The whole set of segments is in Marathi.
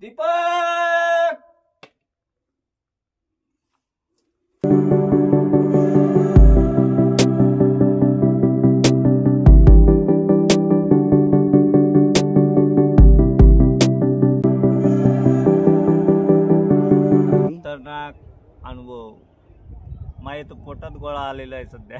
दीपक खतरनाक अनुभव माझ्या तर पोटात गोळा आलेला आहे सध्या.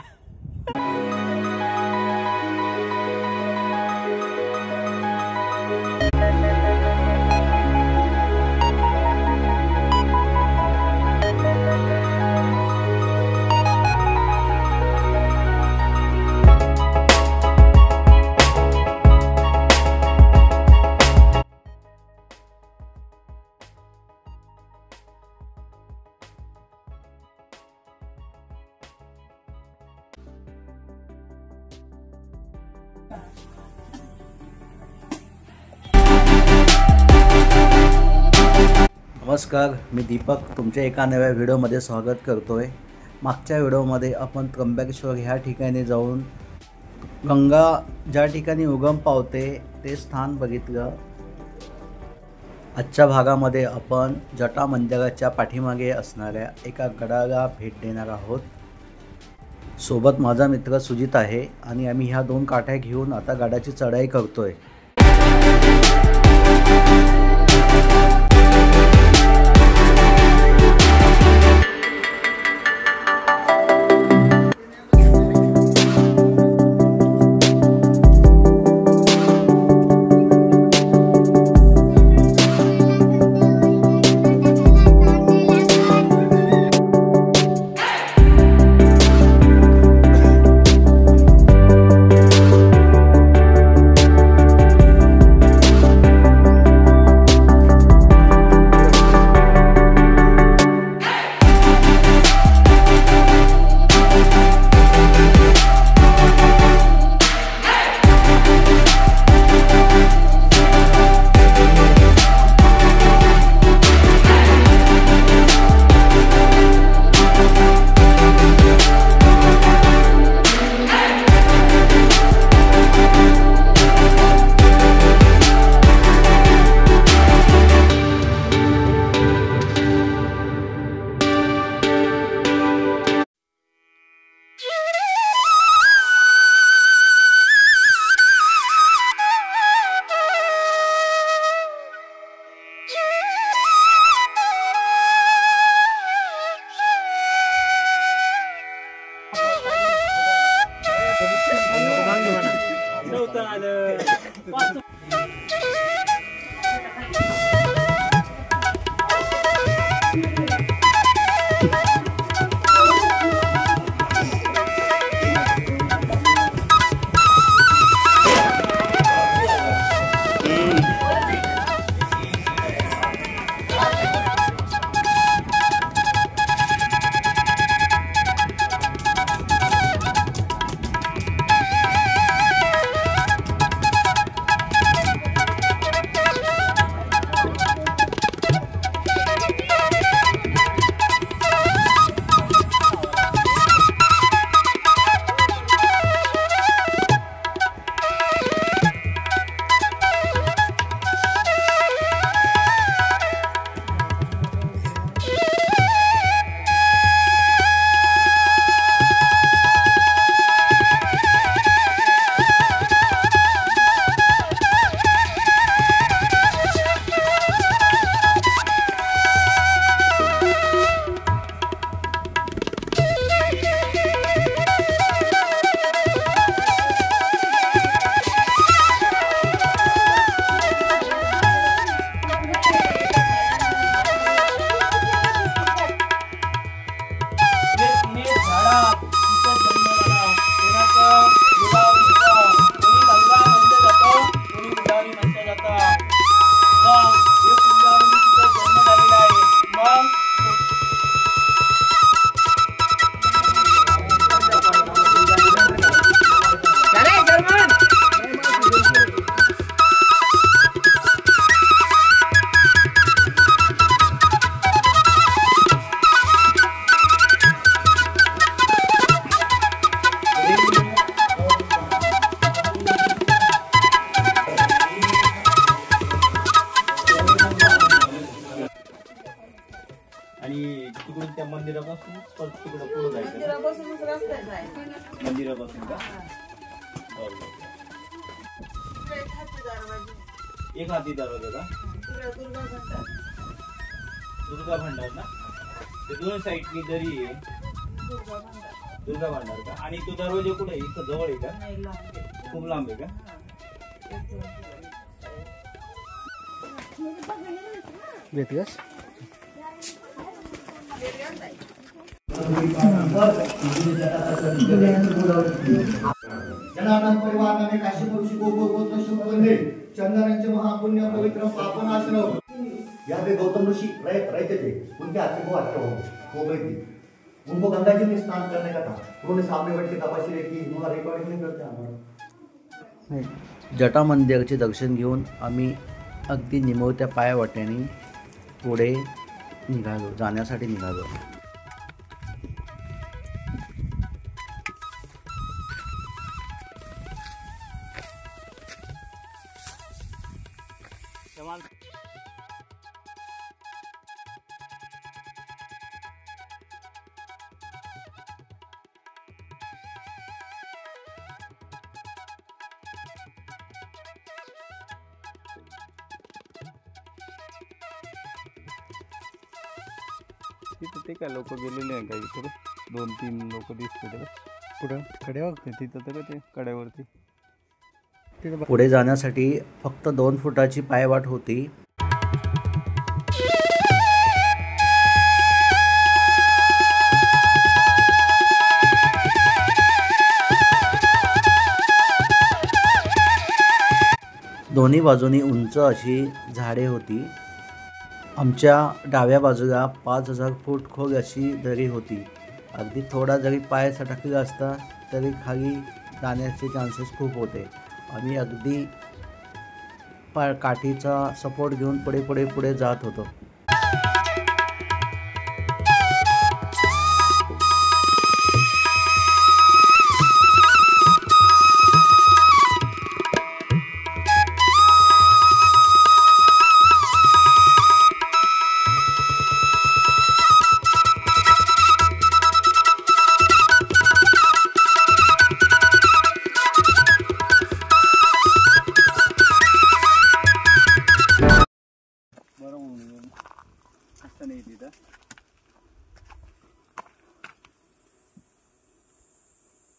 नमस्कार, मी दीपक तुमच्या एका नव्या व्हिडिओमध्ये स्वागत करतोय. मागच्या व्हिडिओमध्ये आपण त्र्यंबकेश्वर ह्या ठिकाणी जाऊन गंगा ज्या ठिकाणी उगम पावते ते स्थान बघितलं. आजच्या भागामध्ये आपण जटा मंदिराच्या पाठीमागे असणाऱ्या एका गडाला भेट देणार आहोत. सोबत माझा मित्र सुजित आहे आणि आम्ही ह्या 2 काठ्या घेऊन आता गडाची चढाई करतोय. आणि तिकडून त्या मंदिरापासून तिकडं पुढे जायचं मंदिरापासून का? एक हाती दरवाजा का? दुर्गा भंडार ना, ते दोन साईडनी दरी आहे. दुर्गा भंडार का? आणि तो दरवाजा कुठे आहे? इथं जवळ आहे का? खूप लांब आहे का? भेटूयास. जनानां परिवाराने काशीपुरुषी गोगोत्र शुभवंदे चंदनांचे महापुण्य पवित्र पापनाशनम. यहाँ पे गौतम ऋषि रहते थे. उनके हाथ से वो हत्या हो गई थी. उनको गंगा जी में स्नान करने का था. उन्होंने सामने बैठ के तपस्या की. उन्होंने रिकॉर्डिंग नहीं करते हमारा. जटा मंदिराचे दर्शन घेऊन आम्ही अगदी निमुळत्या पायवाटेने पुढे जाण्यासाठी निघालो. तिथं ते काय लोक गेलेले आहे का? इकडे 2-3 लोक दिसते त्याला. कुठं कड्यावर? तिथं तर ते कड्यावरती. पुढे जाण्यासाठी फक्त 2 फुटाची पायवाट होती. दोन्ही बाजूनी उंच अशी झाडे होती. आमच्या डाव्या बाजूला 5000 फूट खोल अशी दरी होती. अगदी थोडा जरी पाय सटकला असता तरी खाली जाण्याचे चान्सेस खूप होते. आम्ही अगदी काठीचा सपोर्ट घेऊन पुढे जात होतो.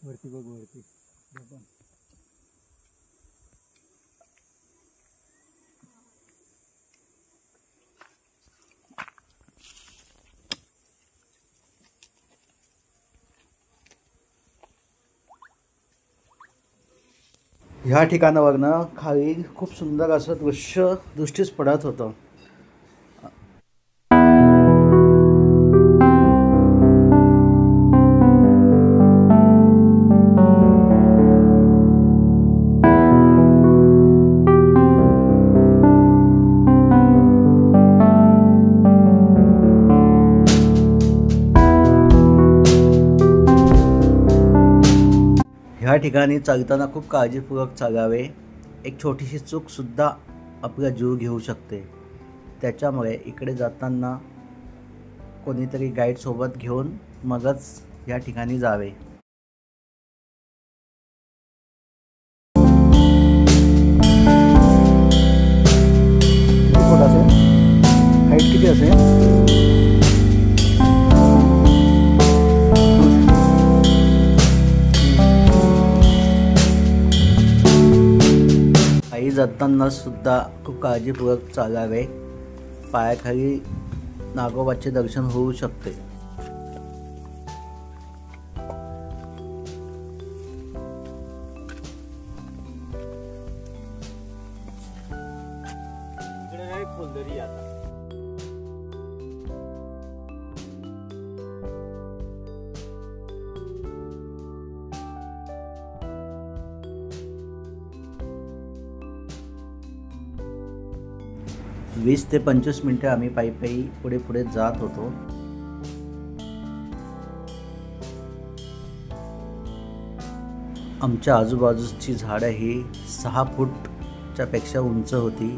वरती बघ वरती. ह्या ठिकाणावरनं खाली खूप सुंदर असं दृष्टीस पडत होतं. ह्या ठिकाणी चालताना खूप काळजीपूर्वक चालावे. एक छोटीशी चूकसुद्धा आपला जीव घेऊ शकते. त्याच्यामुळे इकडे जाताना कोणीतरी गाईड सोबत घेऊन मगच या ठिकाणी जावे. किती फूट असेल? हाईट किती असेल? जाताना सुद्धा खूप काळजीपूर्वक चालावे. पायाखाली नागोबाचे दर्शन होऊ शकते. इकडे नाही खोलदरी आता. वीस ते 25 मिनिटे आम्ही पायी पुढे जात होतो. आमच्या आजूबाजूची झाडं ही 6 फूटच्या पेक्षा उंच होती.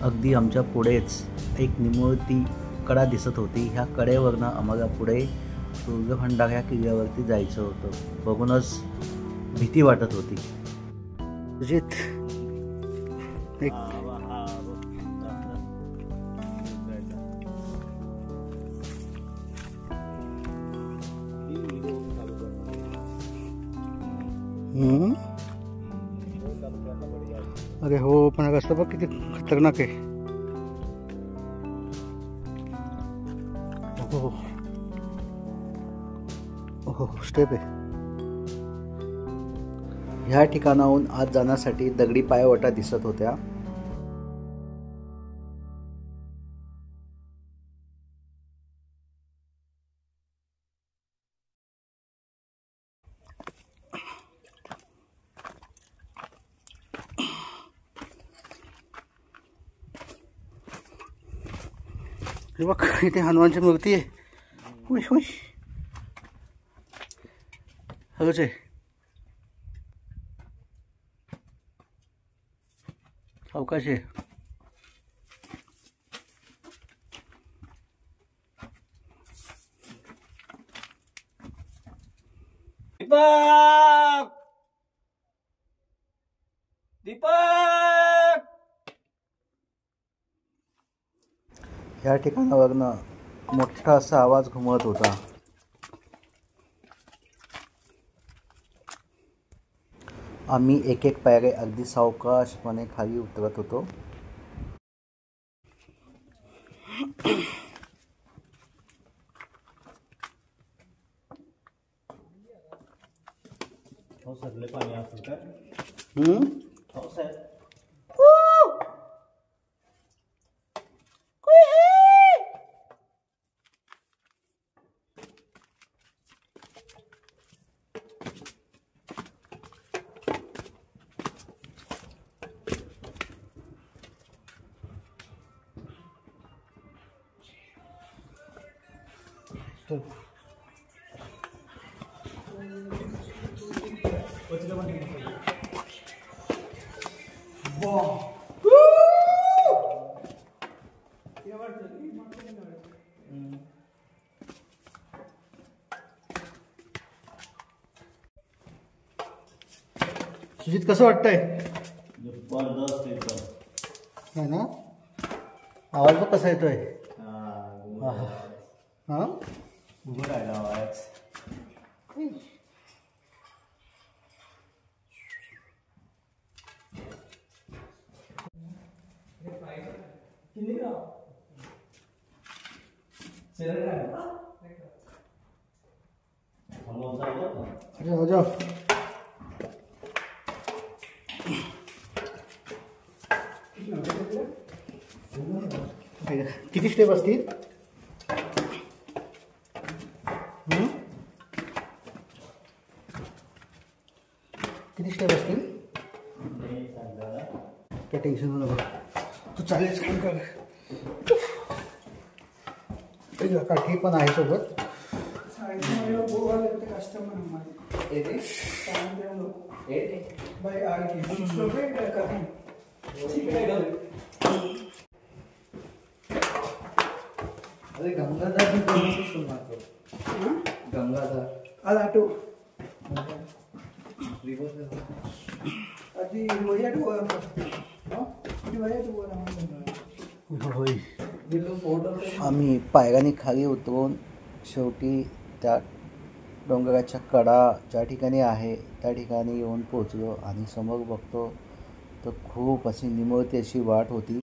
अगदी आमच्या पुढेच एक निमुळती कडा दिसत होती. ह्या कडेवरनं आम्हाला पुढे दुर्गभंडार ह्या किल्ल्यावरती जायचं होतं. बघूनच भीती वाटत होती. सुजित एक अरे हो, पण रस्ता बघ किती खतरनाक आहे. हो हो, स्टेप आहे. ह्या ठिकाणाहून आत जाण्यासाठी दगडी पायवाटा दिसत होत्या. हे बघ, इथे हनुमानची मूर्ती आहे. हुई हुई, हळूच आहे. अवकाश आहे. दीपक दीपक या ठिकाणावरनं मोठा असा आवाज घुमत होता. आम्ही एक एक पायरे अगदी सावकाशपणे खाली उतरत होतो. पावसातले पाणी असेल का? पावसाळ्यात सुजित, कसं वाटतंय? जबरदस्त येतो. है ना? आवाज बघ कसा येतोय. हा, उभं राहिला आवाज. जाओ जाओ. किती स्टेप असतील? किती स्टेप असतील? काय टेन्शन नको, तू चालेल काम कर. काठी पण आहे सोबत. अरे गंगाधर गंगाधर అది అటు रिवर्स అది పోయి అటు పోదాం ఇటు పోయి అటు పోదాం होय. आम्ही पायऱ्याने खाली उतरून शेवटी त्या डोंगराच्या कडा ज्या ठिकाणी आहे त्या ठिकाणी येऊन पोचलो. आणि समोर बघतो तर खूप अशी निमुळती अशी वाट होती.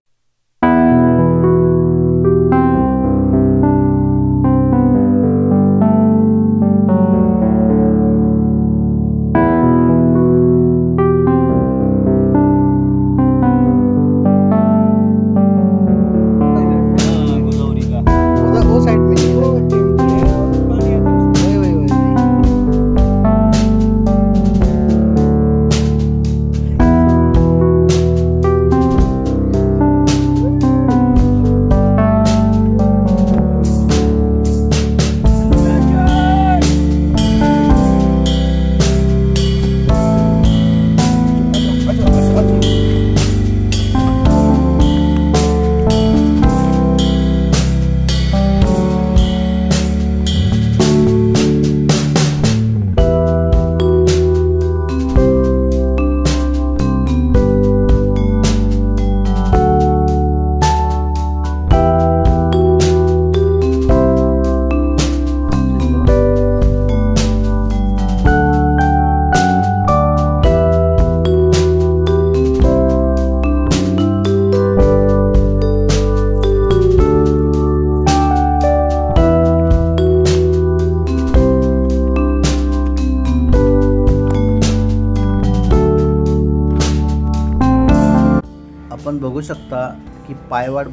बघू शकता की पायवाट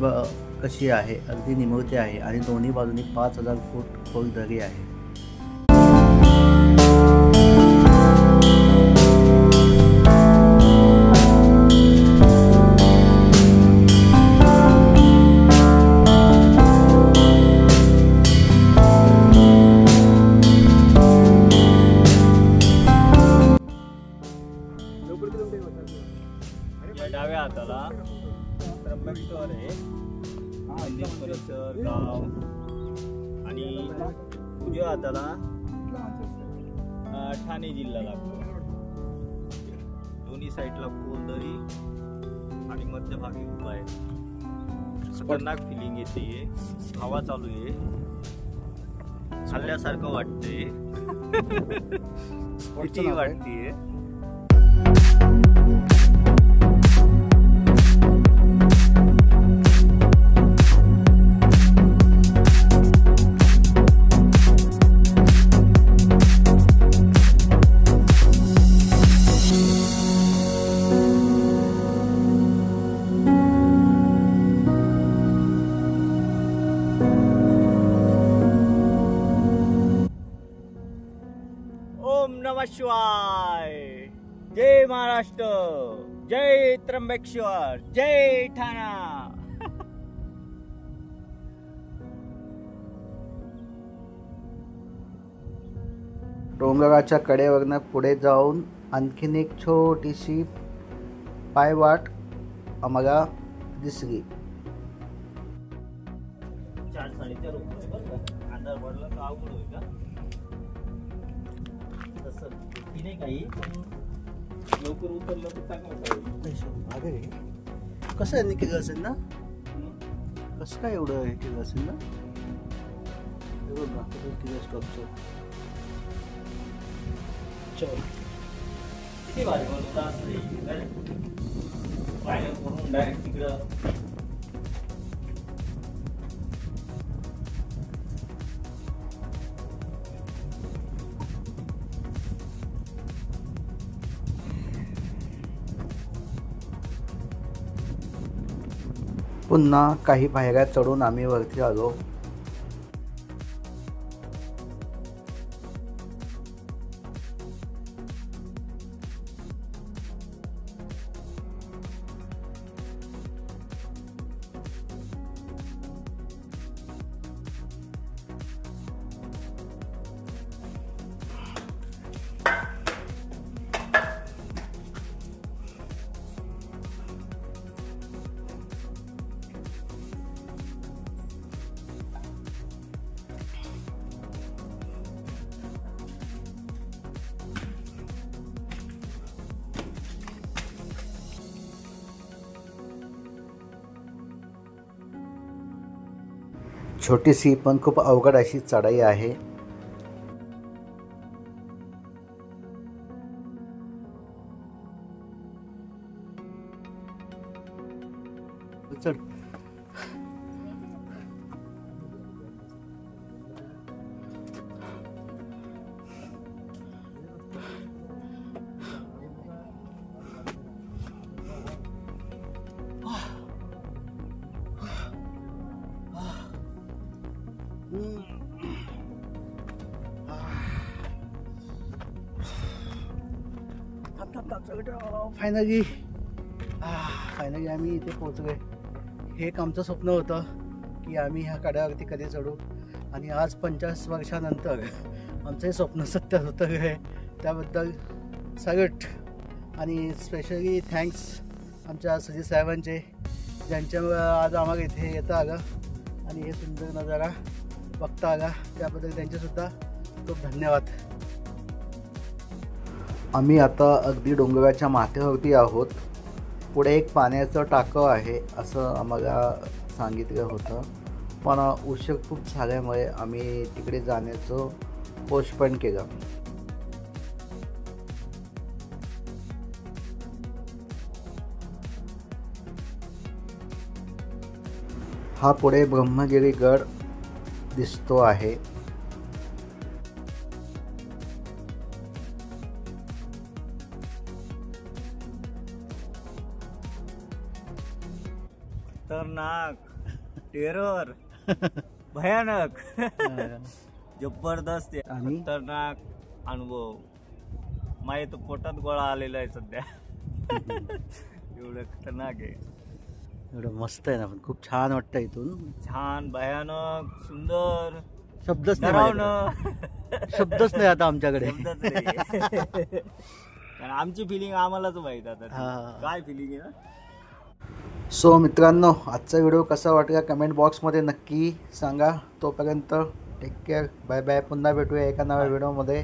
कशी आहे, अगदी निमुळते आहे आणि दोन्ही बाजूनी 5000 फूट खोल दरी आहे. डाव्या हाताला त्र्यंबकेश्वर आहे, मंदिर परिसर गाव, आणि उजव्या हाताला ठाणे जिल्हा लागतो. दोन्ही साईडला खोलदरी आणि मध्यभागी उभा आहे. खतरनाक फिलिंग येते, हवा चालू आहे, खाल्ल्यासारखं वाटतंय, किती वाटतेय. ओम नमः शिवाय. जय महाराष्ट्र, जय त्र्यंबकेश्वर, जय ठाणा. डोंगराच्या कडेवरनं पुढे जाऊन आणखीन एक छोटीशी पायवाट आम्हाला दिसली. 4-4.5 रुपये बरं का. अंधार पडला का अवघड होईल का तसं की नाही काही, पण लवकर उतरलं तर चांगलं होईल. कसं यांनी केलं असेल ना, कसं काय एवढं हे केलं असेल ना, स्ट्रक्चर. किती भारी बनवता असं फायनल करून डायरेक्ट तिकडं. पुन्हा काही पायऱ्या चढून आम्ही वरती आलो. छोटीशी पण खूप अवघड अशी चढाई आहे. चढ. फायनली आम्ही इथे पोहोचलोय. हे एक आमचं स्वप्न होतं की आम्ही ह्या कड्यावरती कधी चढू, आणि आज 50 वर्षानंतर आमचं हे स्वप्न सत्यात होतं आहे. त्याबद्दल सगळं, आणि स्पेशली थँक्स आमच्या सजी साहेबांचे, ज्यांच्यामुळे आज आम्हाला इथे येता आलं आणि हे सुंदर नजारा बघता आला. त्याबद्दल त्यांचेसुद्धा खूप धन्यवाद. आम्ही आता अगदी डोंगराच्या माथ्यावरती आहोत. पुढे एक पाण्याचं टाकं आहे असं आम्हाला सांगितलं होतं, पण उशीर खूप झाल्यामुळे आम्ही तिकडे जाण्याचं पोस्टपोन केलं. हा पुढे ब्रह्मगिरी गड दिसतो आहे. खतरनाक, टेरर, भयानक, जबरदस्त आहे. आणि? खतरनाक अनुभव. माझ्या तर पोटात गोळा आलेला आहे सध्या. एवढं खतरनाक आहे. एवढं मस्त आहे ना, पण खूप छान वाटतं इथून. छान, भयानक, सुंदर, शब्दच नाही डरावणं. माझ्याकडे. शब्दच नाही आता आमच्याकडे. शब्दच नाही. कारण आमची फिलिंग आम्हालाच माहित आता हा. काय फिलिंग आहे ना. सो मित्रांनो, आजचा व्हिडिओ कसा वाटला कमेंट बॉक्समध्ये नक्की सांगा. तोपर्यंत टेक केअर, बाय बाय. पुन्हा भेटूया एका नव्या व्हिडिओमध्ये.